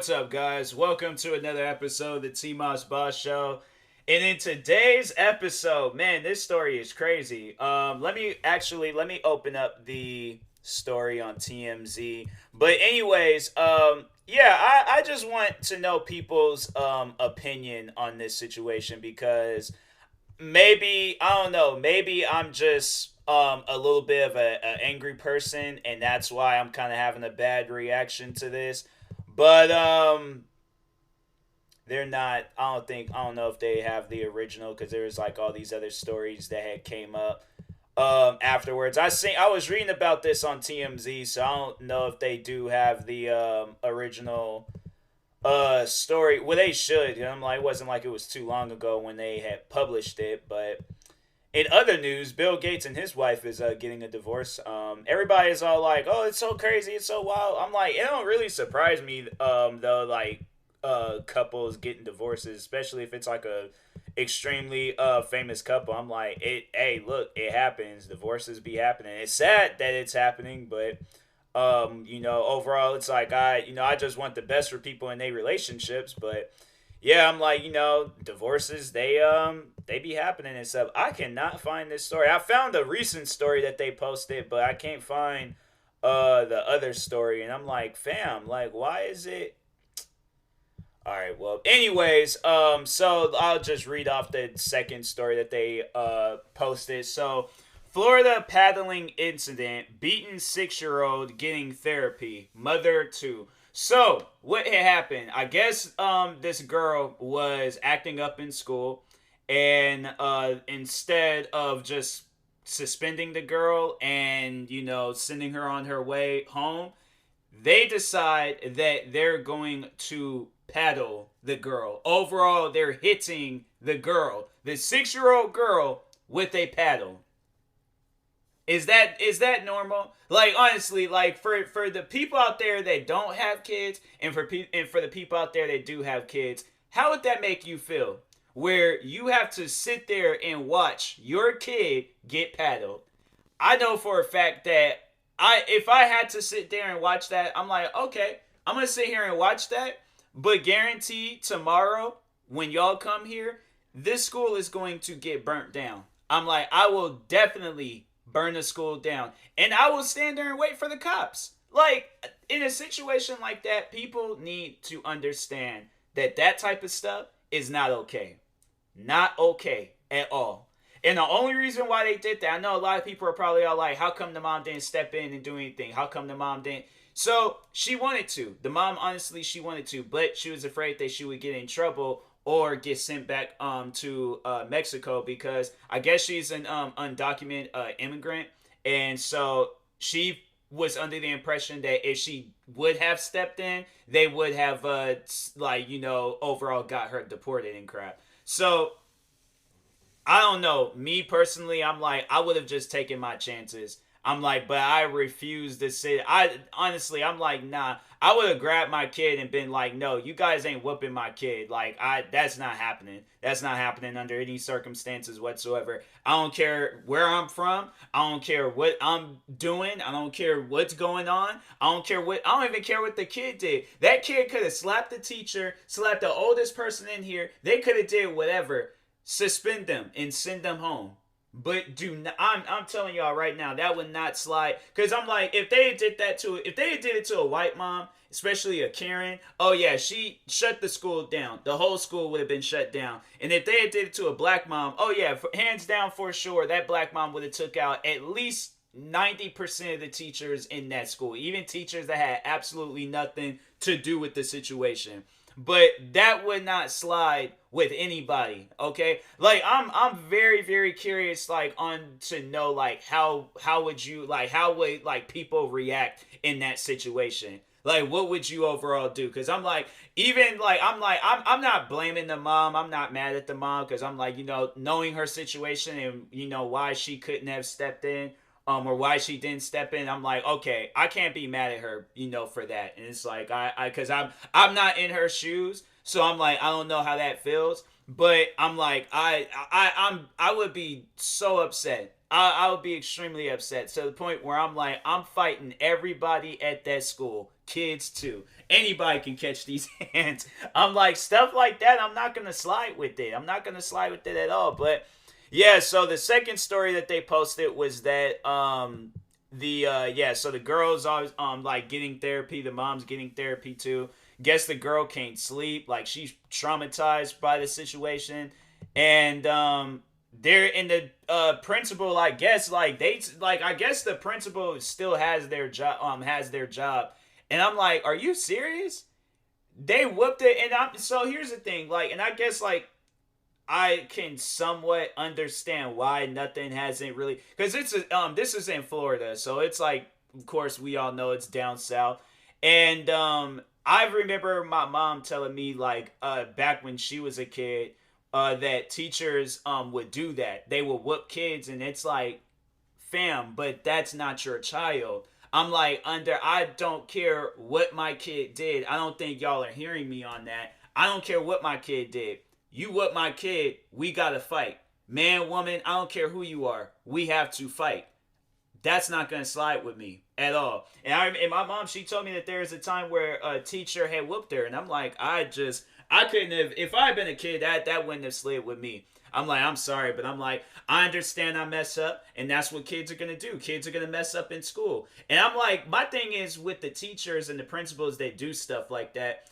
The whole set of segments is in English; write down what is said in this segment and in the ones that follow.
what's up, guys? Welcome to another episode of the TMossBoss Show. And in today's episode, man, this story is crazy. Let me open up the story on TMZ. But anyways, I just want to know people's opinion on this situation because maybe I don't know, maybe I'm just a little bit of a angry person, and that's why I'm kind of having a bad reaction to this. But they're not. I don't know if they have the original because there was like all these other stories that had came up afterwards. I was reading about this on TMZ, so I don't know if they do have the original story. Well, they should. I'm like, it wasn't like it was too long ago when they had published it. But in other news, Bill Gates and his wife is getting a divorce. Everybody is all like, "Oh, it's so crazy, it's so wild." I'm like, it don't really surprise me though. Like couples getting divorces, especially if it's like a extremely famous couple. I'm like, it. Hey, look, it happens. Divorces be happening. It's sad that it's happening, but overall, it's like I just want the best for people in their relationships, but yeah, I'm like, divorces, they be happening and stuff. I cannot find this story. I found a recent story that they posted, but I can't find the other story, and I'm like, fam, like, why is it? All right, well, anyways, so I'll just read off the second story that they posted. So, Florida paddling incident, beaten 6-year-old getting therapy, mother too. So, what had happened? I guess this girl was acting up in school, and instead of just suspending the girl and sending her on her way home, they decide that they're going to paddle the girl. Overall, they're hitting the 6-year-old girl, with a paddle. Is that normal? Like, honestly, like for the people out there that don't have kids, and for the people out there that do have kids, how would that make you feel? Where you have to sit there and watch your kid get paddled. I know for a fact that if I had to sit there and watch that, I'm like, okay, I'm gonna sit here and watch that, but guarantee tomorrow when y'all come here, this school is going to get burnt down. I'm like, I will definitely burn the school down, and I will stand there and wait for the cops. Like, in a situation like that, people need to understand that that type of stuff is not okay. Not okay at all. And the only reason why they did that, I know a lot of people are probably all like, how come the mom didn't step in and do anything? How come the mom didn't? So she wanted to. The mom, honestly, she wanted to, but she was afraid that she would get in trouble or get sent back to Mexico, because I guess she's an undocumented immigrant, and so she was under the impression that if she would have stepped in, they would have overall got her deported and crap. So I don't know. Me personally, I'm like, I would have just taken my chances. I'm like, but I refuse to sit. I'm like, nah. I would have grabbed my kid and been like, no, you guys ain't whooping my kid. Like, that's not happening. That's not happening under any circumstances whatsoever. I don't care where I'm from. I don't care what I'm doing. I don't care what's going on. I don't even care what the kid did. That kid could have slapped the teacher, slapped the oldest person in here. They could have did whatever. Suspend them and send them home. But do not, I'm telling y'all right now, that would not slide. Cause I'm like, if they did it to a white mom, especially a Karen, oh yeah, she shut the school down. The whole school would have been shut down. And if they did it to a black mom, oh yeah, hands down for sure, that black mom would have took out at least 90% of the teachers in that school, even teachers that had absolutely nothing to do with the situation. But that would not slide with anybody, okay? Like, I'm very, very curious, like, on to know, like, how would you, like, how would, like, people react in that situation? Like, what would you overall do? Because I'm like, even like, I'm not blaming the mom. I'm not mad at the mom, because I'm like, knowing her situation and why she couldn't have stepped in, or why she didn't step in. I'm like, okay, I can't be mad at her, for that. And it's like, because I'm not in her shoes, so I'm like, I don't know how that feels. But I'm like, I would be so upset. I would be extremely upset, to the point where I'm like, I'm fighting everybody at that school. kids too. Anybody can catch these hands. I'm like, stuff like that, I'm not gonna slide with it. I'm not gonna slide with it at all. But yeah, so the second story that they posted was that so the girls are like getting therapy, the mom's getting therapy too. Guess the girl can't sleep, like she's traumatized by the situation. And they're in the principal, I guess, like they like I guess the principal still has their job. And I'm like, are you serious? They whooped it. And I'm so here's the thing, like, and I guess like I can somewhat understand why nothing hasn't really, because this is in Florida, so it's like, of course we all know it's down south. And I remember my mom telling me like back when she was a kid that teachers would do that. They would whoop kids, and it's like, fam, but that's not your child. I'm like, I don't care what my kid did. I don't think y'all are hearing me on that. I don't care what my kid did. You whoop my kid, we gotta fight. Man, woman, I don't care who you are. We have to fight. That's not gonna slide with me at all. And my mom, she told me that there was a time where a teacher had whooped her, and I'm like, I couldn't have. If I had been a kid, that wouldn't have slid with me. I'm like, I'm sorry, but I'm like, I understand I mess up, and that's what kids are gonna do. Kids are gonna mess up in school, and I'm like, my thing is with the teachers and the principals that do stuff like that.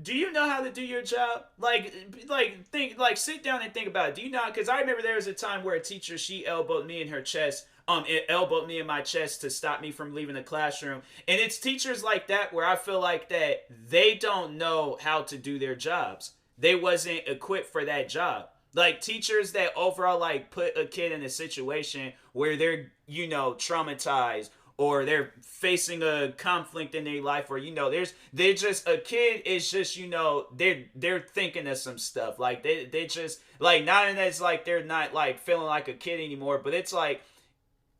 Do you know how to do your job? Think, like, sit down and think about it. Do you know? Because I remember there was a time where a teacher, she elbowed me in her chest. It elbowed me in my chest to stop me from leaving the classroom. And it's teachers like that where I feel like that they don't know how to do their jobs. They wasn't equipped for that job. Like teachers that overall like put a kid in a situation where they're, traumatized, or they're facing a conflict in their life, or they're just, a kid is just, they're thinking of some stuff, like they just like, not in as like they're not like feeling like a kid anymore, but it's like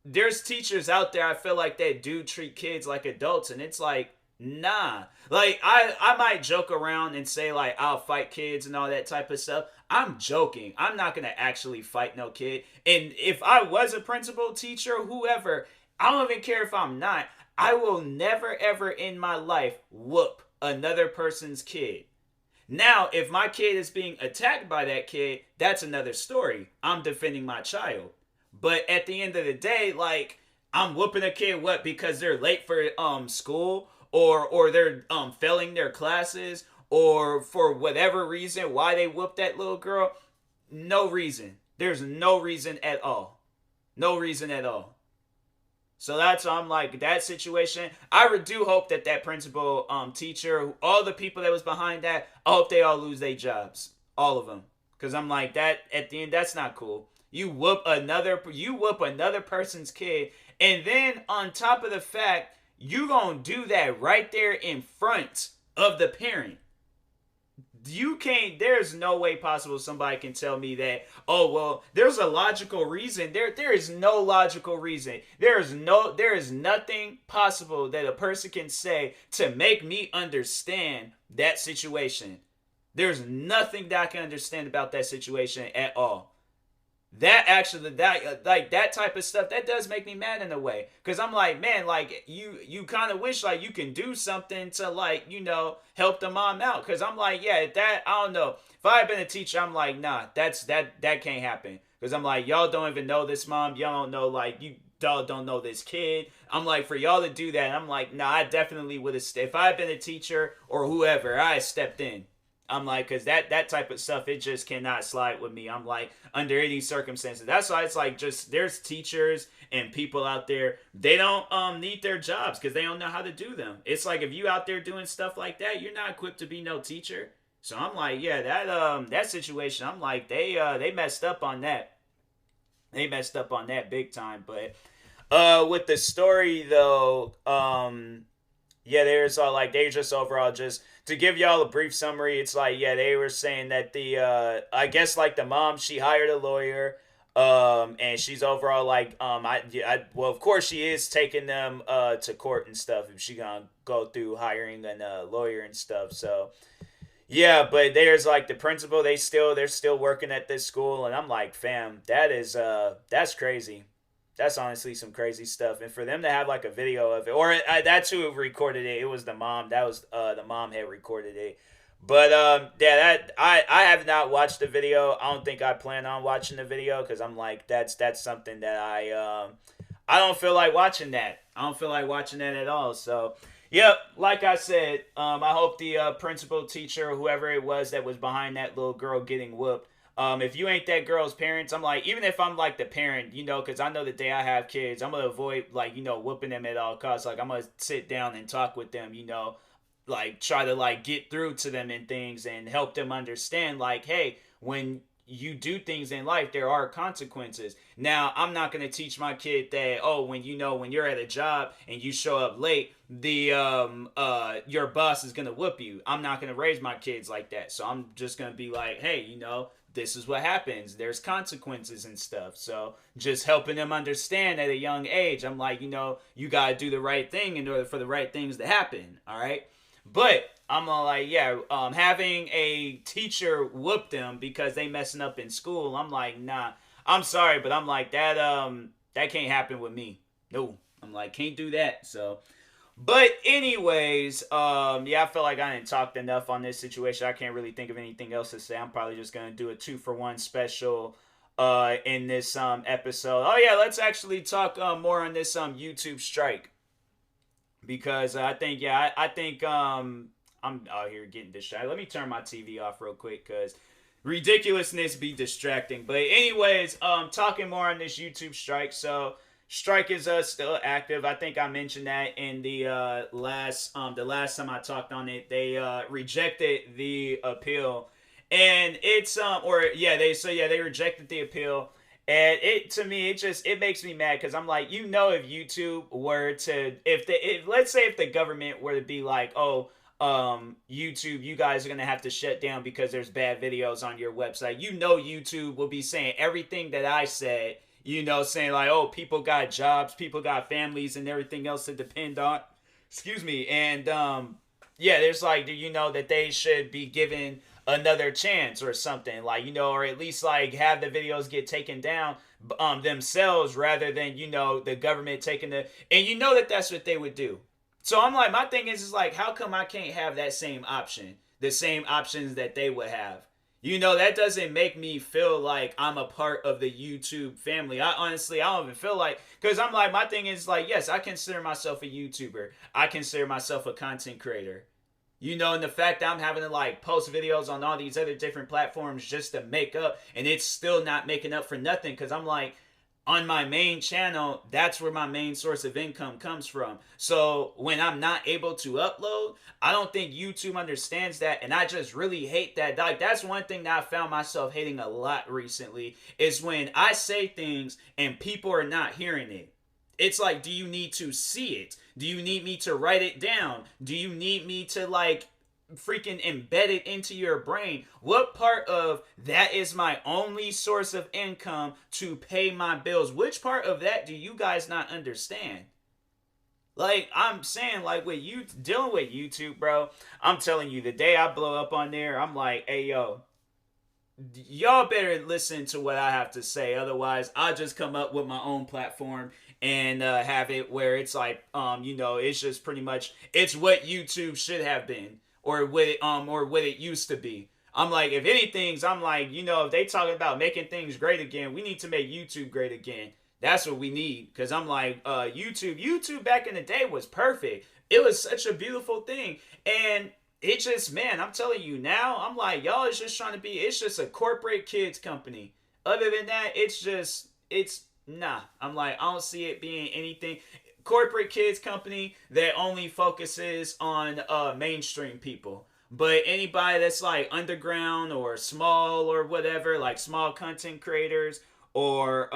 there's teachers out there, I feel like, that do treat kids like adults, and it's like, nah. Like I might joke around and say like I'll fight kids and all that type of stuff. I'm joking. I'm not gonna actually fight no kid. And if I was a principal, teacher, whoever, I don't even care if I'm not. I will never ever in my life whoop another person's kid. Now, if my kid is being attacked by that kid, that's another story. I'm defending my child. But at the end of the day, like, I'm whooping a kid, what, because they're late for school, or they're failing their classes, or for whatever reason why they whooped that little girl. No reason. There's no reason at all. No reason at all. So that's, I'm like, that situation, I do hope that that principal, teacher, all the people that was behind that, I hope they all lose their jobs. All of them. Because I'm like, that, at the end, that's not cool. You whoop another person's kid, and then on top of the fact, you gonna do that right there in front of the parent. You can't, there's no way possible somebody can tell me that, oh well, there's a logical reason. There is no logical reason. There is nothing possible that a person can say to make me understand that situation. There's nothing that I can understand about that situation at all. That actually, that type of stuff, that does make me mad in a way, because I'm like, man, like, you kind of wish like you can do something to, like, help the mom out, because I'm like, yeah, that, I don't know, if I had been a teacher, I'm like, nah, that can't happen, because I'm like, y'all don't even know this mom, y'all don't know, like, y'all don't know this kid. I'm like, for y'all to do that, I'm like, nah, I definitely would have, if I had been a teacher or whoever, I stepped in. I'm like, because that type of stuff, it just cannot slide with me. I'm like, under any circumstances. That's why it's like, just, there's teachers and people out there, they don't need their jobs because they don't know how to do them. It's like, if you out there doing stuff like that, you're not equipped to be no teacher. So I'm like, yeah, that situation, I'm like, they messed up on that. They messed up on that big time. But with the story though, yeah, there's like, they just overall, just to give y'all a brief summary, it's like, yeah, they were saying that I guess like the mom, she hired a lawyer, and she's overall like, well, of course she is taking them to court and stuff if she gonna go through hiring a lawyer and stuff. So yeah, but there's like the principal, they're still working at this school, and I'm like, fam, that's crazy. That's honestly some crazy stuff, and for them to have like a video of it, or that's who recorded it. It was the mom. That was the mom had recorded it. But yeah, that I have not watched the video. I don't think I plan on watching the video because I'm like that's something that I don't feel like watching that. I don't feel like watching that at all. So yep, like I said, I hope the principal, teacher, whoever it was that was behind that little girl getting whooped, if you ain't that girl's parents, I'm like, even if I'm like the parent, because I know the day I have kids, I'm gonna avoid like whooping them at all costs. Like I'm gonna sit down and talk with them, like try to like get through to them and things and help them understand like, hey, when you do things in life, there are consequences. Now, I'm not going to teach my kid that, oh, when you're at a job and you show up late, the your boss is going to whoop you. I'm not going to raise my kids like that. So I'm just going to be like, hey, this is what happens. There's consequences and stuff. So just helping them understand at a young age, I'm like, you got to do the right thing in order for the right things to happen. All right. But I'm like, yeah, having a teacher whoop them because they messing up in school, I'm like, nah, I'm sorry, but I'm like, that can't happen with me. No, I'm like, can't do that. So, but anyways, yeah, I feel like I didn't talk enough on this situation. I can't really think of anything else to say. I'm probably just gonna do a 2-for-1 special in this episode. Oh yeah, let's actually talk more on this YouTube strike, because I think, yeah, I think I'm out here getting distracted. Let me turn my TV off real quick because ridiculousness be distracting. But anyways, talking more on this YouTube strike. So strike is still active. I think I mentioned that in the last time I talked on it. They rejected the appeal, and it's they rejected the appeal. And it, to me, it makes me mad because I'm like, if YouTube were to, let's say if the government were to be like, oh, YouTube, you guys are gonna have to shut down because there's bad videos on your website. YouTube will be saying everything that I said. Saying like, oh, people got jobs, people got families, and everything else to depend on. Excuse me, and yeah, there's like, do you know that they should be given another chance or something, like, or at least like have the videos get taken down themselves rather than the government taking and that's what they would do. So I'm like, my thing is like, how come I can't have that same option, the same options that they would have? That doesn't make me feel like I'm a part of the YouTube family. I don't even feel like, because I'm like, my thing is like, yes, I consider myself a YouTuber. I consider myself a content creator. And the fact that I'm having to like post videos on all these other different platforms just to make up, and it's still not making up for nothing, because I'm like, on my main channel, that's where my main source of income comes from. So when I'm not able to upload, I don't think YouTube understands that, and I just really hate that. Like, that's one thing that I found myself hating a lot recently, is when I say things and people are not hearing it. It's like, do you need to see it? Do you need me to write it down? Do you need me to like freaking embed it into your brain? What part of that is my only source of income to pay my bills? Which part of that do you guys not understand? Like, I'm saying, like, with you dealing with YouTube, bro, I'm telling you, the day I blow up on there, I'm like, hey, yo, y'all better listen to what I have to say. Otherwise, I'll just come up with my own platform and have it where it's like, it's just pretty much, it's what YouTube should have been, or what it used to be. I'm like, if anything, I'm like, if they talking about making things great again, we need to make YouTube great again. That's what we need. Because I'm like, YouTube back in the day was perfect. It was such a beautiful thing. And it just, man, I'm telling you now, I'm like, y'all is just trying to be, it's just a corporate kids company. Other than that, nah. I'm like, I don't see it being anything. Corporate kids company that only focuses on mainstream people. But anybody that's like underground or small or whatever, like small content creators or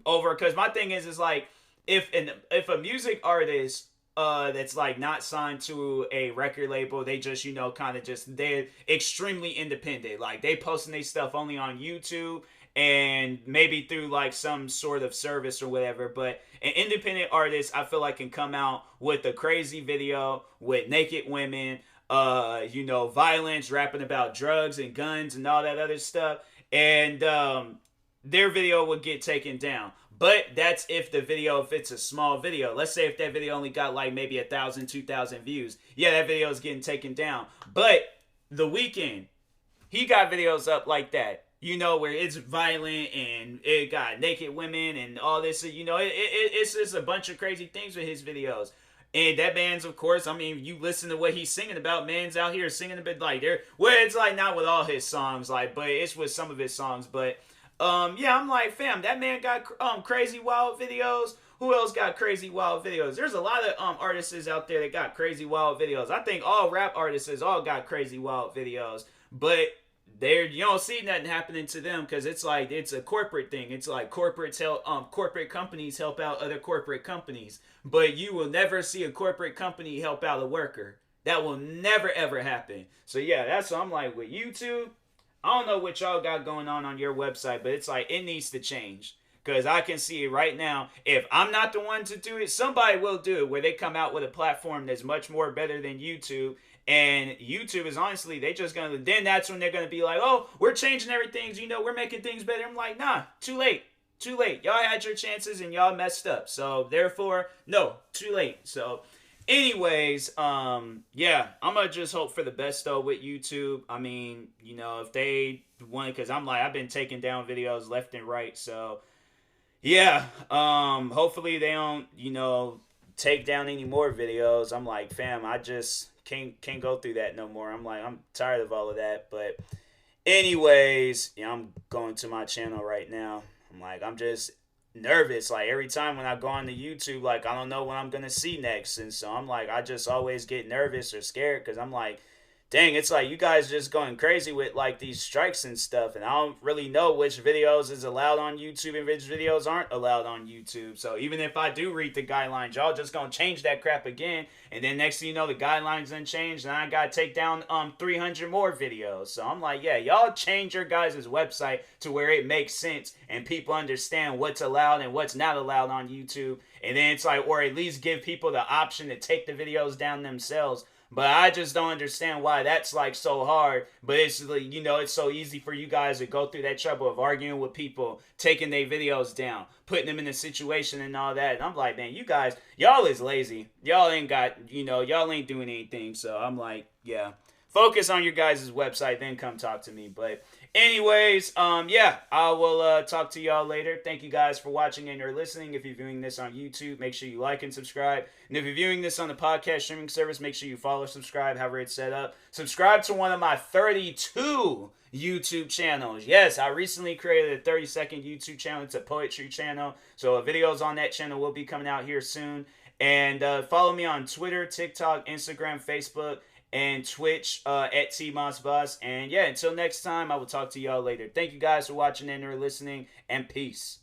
because my thing is like, if a music artist that's like not signed to a record label, they just kind of just, they're extremely independent, like they posting their stuff only on YouTube and maybe through like some sort of service or whatever. But an independent artist, I feel like, can come out with a crazy video with naked women, violence, rapping about drugs and guns and all that other stuff, and their video would get taken down. But that's if it's a small video. Let's say if that video only got like maybe 1,000, 2,000 views. Yeah, that video is getting taken down. But The Weeknd, he got videos up like that. You know, where it's violent and it got naked women and all this. You know, it's just a bunch of crazy things with his videos. And that man's, of course, I mean, you listen to what he's singing about. Man's out here singing a bit like well, it's like not with all his songs, like, but it's with some of his songs. But yeah, I'm like, fam, that man got crazy wild videos. Who else got crazy wild videos? There's a lot of artists out there that got crazy wild videos. I think all rap artists all got crazy wild videos, but you don't see nothing happening to them because it's like it's a corporate thing. It's like corporate companies help out other corporate companies, but you will never see a corporate company help out a worker. That will never ever happen. So yeah, that's what I'm like with YouTube. I don't know what y'all got going on your website, but it's like it needs to change. Because I can see it right now. If I'm not the one to do it, somebody will do it where they come out with a platform that's much more better than YouTube. And YouTube is honestly, then that's when they're going to be like, oh, we're changing everything. You know, we're making things better. I'm like, nah, too late. Too late. Y'all had your chances and y'all messed up. So therefore, no, too late. So anyways, yeah, I'm going to just hope for the best though with YouTube. I mean, you know, if they want, because I've been taking down videos left and right. So yeah, hopefully they don't, you know, take down any more videos. I'm like, fam, I just can't go through that no more. I'm like, I'm tired of all of that. But anyways, yeah, I'm going to my channel right now. I'm like, I'm just nervous. Like every time when I go on to YouTube, like I don't know what I'm gonna see next. And so I'm like, I just always get nervous or scared because I'm like, dang, it's like you guys just going crazy with like these strikes and stuff, and I don't really know which videos is allowed on YouTube and which videos aren't allowed on YouTube. So even if I do read the guidelines, y'all just gonna change that crap again, and then next thing you know, the guidelines done changed, and I gotta take down 300 more videos. So I'm like, yeah, y'all change your guys' website to where it makes sense and people understand what's allowed and what's not allowed on YouTube, and then it's like, or at least give people the option to take the videos down themselves. But I just don't understand why that's like so hard. But it's like, you know, it's so easy for you guys to go through that trouble of arguing with people, taking their videos down, putting them in a situation and all that. And I'm like, man, you guys, y'all is lazy. Y'all ain't got, you know, y'all ain't doing anything. So I'm like, yeah, focus on your guys' website, then come talk to me. But anyways, yeah, I will talk to y'all later. Thank you guys for watching and or listening. If you're viewing this on YouTube, make sure you like and subscribe. And if you're viewing this on the podcast streaming service, make sure you follow, subscribe, however it's set up. Subscribe to one of my 32 YouTube channels. Yes, I recently created a 30-second YouTube channel. It's a poetry channel. So videos on that channel will be coming out here soon. And follow me on Twitter, TikTok, Instagram, Facebook, and Twitch at TMossBoss. And yeah, until next time, I will talk to y'all later. Thank you guys for watching and or listening, and peace.